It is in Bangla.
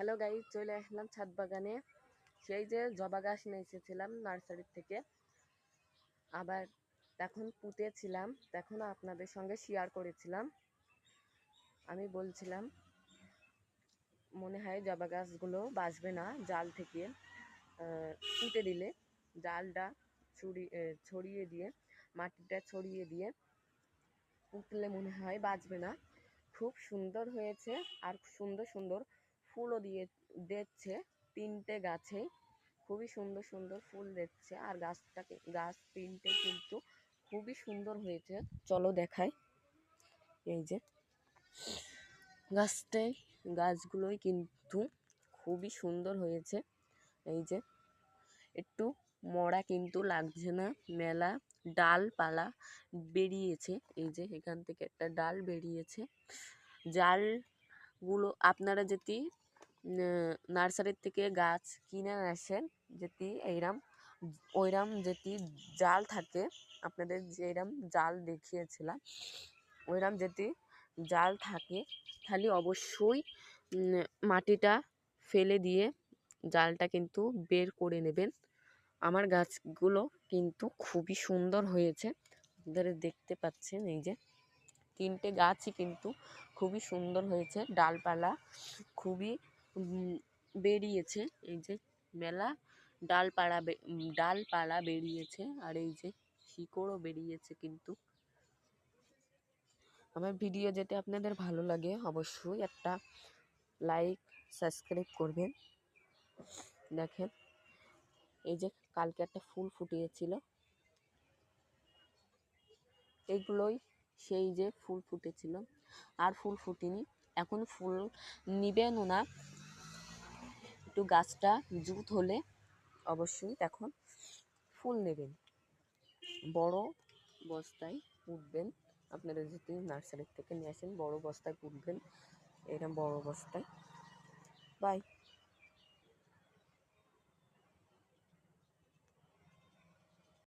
হ্যালো গাইস, চলে আসলাম ছাদ বাগানে। সেই যে জবা গাছ নিয়ে এসেছিলাম নার্সারির থেকে, আবার তখন পুঁতেছিলাম, তখন আপনাদের সঙ্গে শেয়ার করেছিলাম। আমি বলছিলাম মনে হয় জবা গাছগুলো বাঁচবে না জাল থেকে পুঁতে দিলে। জালটা ছড়িয়ে দিয়ে, মাটিটা ছড়িয়ে দিয়ে পুঁতলে মনে হয় বাঁচবে না। খুব সুন্দর হয়েছে, আর সুন্দর সুন্দর ফুলও দিচ্ছে 3টে গাছে। খুবই সুন্দর সুন্দর ফুল দিচ্ছে, আর গাছ 3টে কিন্তু খুবই সুন্দর হয়েছে। চলো দেখাই। এই যে গাছগুলোই কিন্তু খুবই সুন্দর হয়েছে। এই যে একটু মরা কিন্তু লাগছে না, মেলা ডালপালা বেরিয়েছে। এই যে এখান থেকে একটা ডাল বেরিয়েছে। জালগুলো আপনারা যদি নার্সারির থেকে গাছ কিনে আসেন, যদি ওইরাম যদি জাল থাকে, আপনাদের যেরম জাল দেখিয়েছিলাম ওইরাম যদি জাল থাকে, তাহলে অবশ্যই মাটিটা ফেলে দিয়ে জালটা কিন্তু বের করে নেবেন। আমার গাছগুলো কিন্তু খুবই সুন্দর হয়েছে, আপনারা দেখতে পাচ্ছেন। এই যে 3টে গাছই কিন্তু খুবই সুন্দর হয়েছে, ডালপালা খুবই বেরিয়েছে। এই যে মেলা ডালপালা বেরিয়েছে, আর এই যে শিকড়ও বেরিয়েছে। কিন্তু আমার ভিডিও যেটা আপনাদের ভালো লাগে অবশ্যই একটা লাইক সাবস্ক্রাইব করবেন। দেখেন এই যে কালকে একটা ফুল ফুটিয়েছিল, এগুলোই সেই যে ফুল ফুটেছিল, আর ফুল ফুটিনি। এখন ফুল নিবেনও না, একটু গাছটা জুত হলে অবশ্যই তখন ফুল নেবেন। বড় বস্তায় পুঁতবেন, আপনারা যদি নার্সারির থেকে নিয়ে আসেন বড় বস্তায় পুঁতবেন, এরকম বড় বস্তায়। বাই।